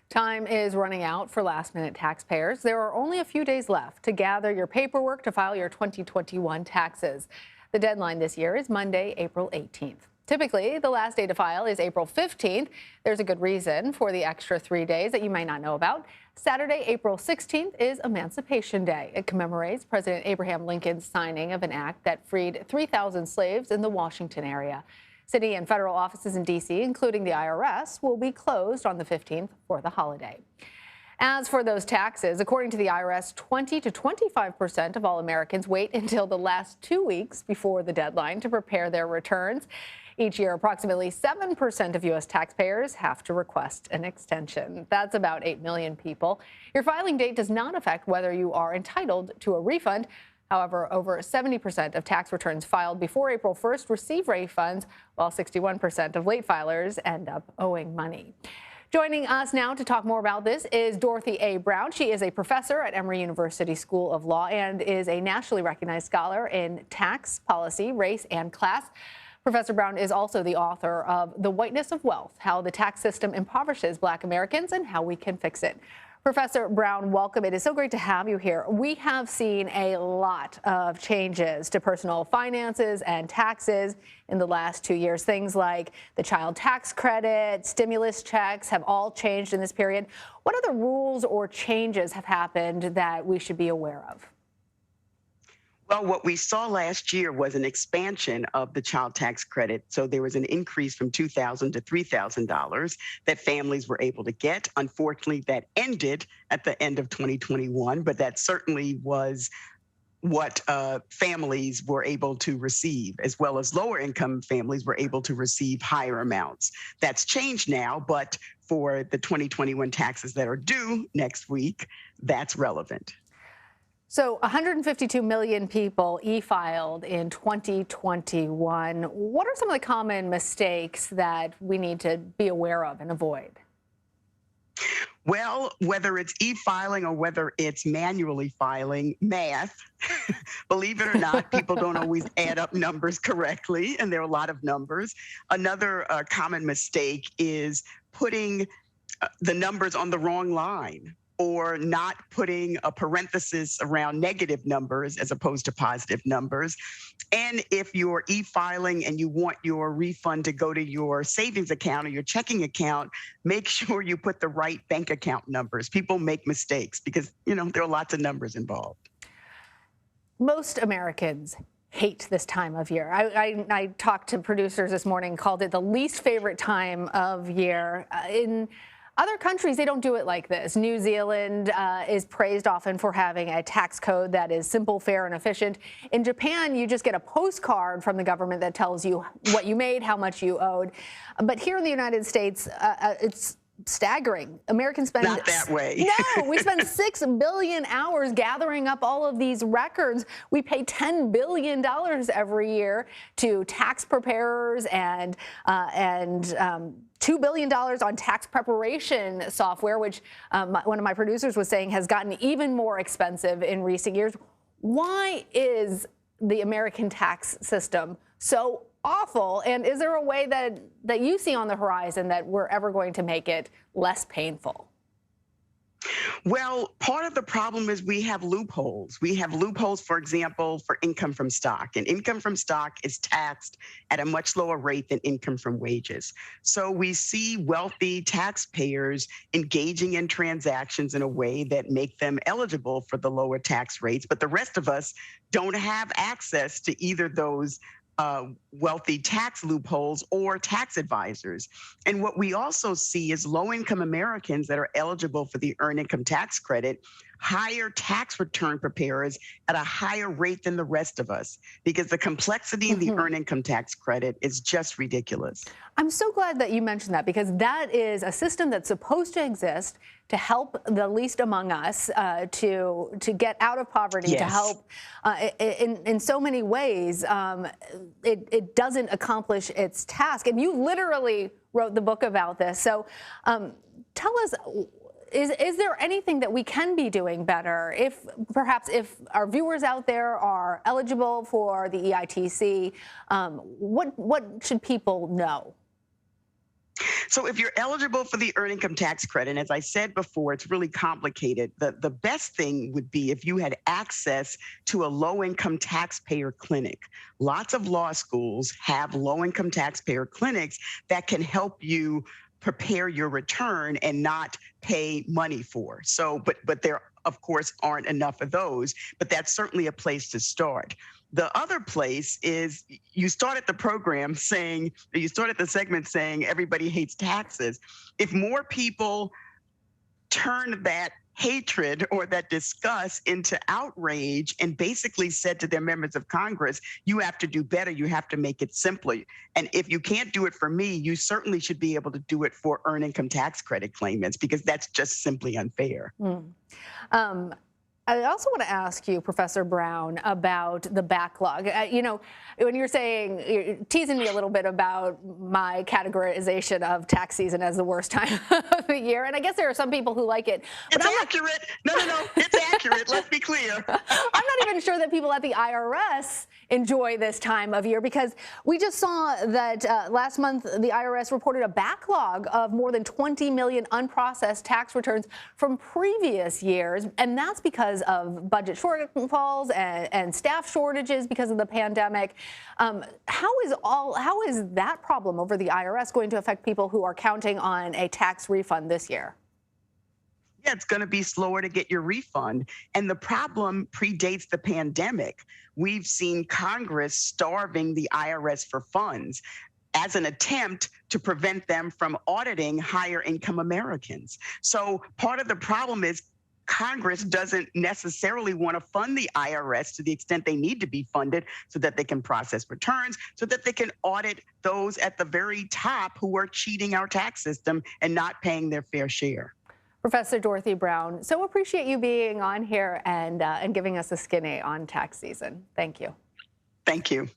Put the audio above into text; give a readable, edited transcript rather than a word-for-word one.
Time is running out for last-minute taxpayers. There are only a few days left to gather your paperwork to file your 2021 taxes. The deadline this year is Monday, April 18th. Typically, the last day to file is April 15th. There's a good reason for the extra 3 days that you might not know about. Saturday, April 16th is Emancipation Day. It commemorates President Abraham Lincoln's signing of an act that freed 3,000 slaves in the Washington area. City and federal offices in D.C., including the IRS, will be closed on the 15th for the holiday. As for those taxes, according to the IRS, 20 to 25% of all Americans wait until the last 2 weeks before the deadline to prepare their returns. Each year, approximately 7% of U.S. taxpayers have to request an extension. That's about 8 million people. Your filing date does not affect whether you are entitled to a refund. However, over 70% of tax returns filed before April 1st receive refunds, while 61% of late filers end up owing money. Joining us now to talk more about this is Dorothy A. Brown. She is a professor at Emory University School of Law and is a nationally recognized scholar in tax policy, race, and class. Professor Brown is also the author of The Whiteness of Wealth: How the Tax System Impoverishes Black Americans and How We Can Fix It. Professor Brown, welcome. It is so great to have you here. We have seen a lot of changes to personal finances and taxes in the last 2 years. Things like the child tax credit, stimulus checks have all changed in this period. What other rules or changes have happened that we should be aware of? Well, what we saw last year was an expansion of the child tax credit. So there was an increase from $2,000 to $3,000 that families were able to get. Unfortunately, that ended at the end of 2021, but that certainly was what families were able to receive, as well as lower income families were able to receive higher amounts. That's changed now, but for the 2021 taxes that are due next week, that's relevant. So 152 million people e-filed in 2021. What are some of the common mistakes that we need to be aware of and avoid? Well, whether it's e-filing or whether it's manually filing, math, believe it or not, people don't always add up numbers correctly, and there are a lot of numbers. Another common mistake is putting the numbers on the wrong line, or not putting a parenthesis around negative numbers as opposed to positive numbers. And if you're e-filing and you want your refund to go to your savings account or your checking account, make sure you put the right bank account numbers. People make mistakes because, there are lots of numbers involved. Most Americans hate this time of year. I talked to producers this morning, called it the least favorite time of year. In other countries, they don't do it like this. New Zealand is praised often for having a tax code that is simple, fair, and efficient. In Japan, you just get a postcard from the government that tells you what you made, how much you owed. But here in the United States, it's staggering. Americans spend not that way. No, we spend 6 billion hours gathering up all of these records. We pay $10 billion every year to tax preparers and $2 billion on tax preparation software, which one of my producers was saying has gotten even more expensive in recent years. Why is the American tax system so awful? And is there a way that you see on the horizon that we're ever going to make it less painful? Well, part of the problem is we have loopholes. We have loopholes, for example, for income from stock. And income from stock is taxed at a much lower rate than income from wages. So we see wealthy taxpayers engaging in transactions in a way that make them eligible for the lower tax rates. But the rest of us don't have access to either those wealthy tax loopholes or tax advisors. And what we also see is low-income Americans that are eligible for the earned income tax credit hire tax return preparers at a higher rate than the rest of us, because the complexity in the earned income tax credit is just ridiculous. I'm so glad that you mentioned that, because that is a system that's supposed to exist to help the least among us to get out of poverty, Yes. to help in so many ways. It doesn't accomplish its task. And you literally wrote the book about this. So tell us, is there anything that we can be doing better? If our viewers out there are eligible for the EITC, what should people know? So if you're eligible for the earned income tax credit, and as I said before, it's really complicated. The best thing would be if you had access to a low-income taxpayer clinic. Lots of law schools have low-income taxpayer clinics that can help you prepare your return and not pay money for. So, but there, of course, aren't enough of those, but that's certainly a place to start. The other place is you started the segment saying everybody hates taxes. If more people turn that hatred or that disgust into outrage and basically said to their members of Congress, you have to do better, you have to make it simpler. And if you can't do it for me, you certainly should be able to do it for earned income tax credit claimants, because that's just simply unfair. I also want to ask you, Professor Brown, about the backlog. When you're teasing me a little bit about my categorization of tax season as the worst time of the year, and I guess there are some people who like it. But it's accurate. No, it's accurate. Let's be clear. I'm not even sure that people at the IRS enjoy this time of year, because we just saw that last month the IRS reported a backlog of more than 20 million unprocessed tax returns from previous years, and that's because of budget shortfalls and staff shortages because of the pandemic. How is that problem over the IRS going to affect people who are counting on a tax refund this year? Yeah, it's going to be slower to get your refund. And the problem predates the pandemic. We've seen Congress starving the IRS for funds as an attempt to prevent them from auditing higher income Americans. So part of the problem is Congress doesn't necessarily want to fund the IRS to the extent they need to be funded so that they can process returns, so that they can audit those at the very top who are cheating our tax system and not paying their fair share. Professor Dorothy Brown, so appreciate you being on here and giving us a skinny on tax season. Thank you. Thank you.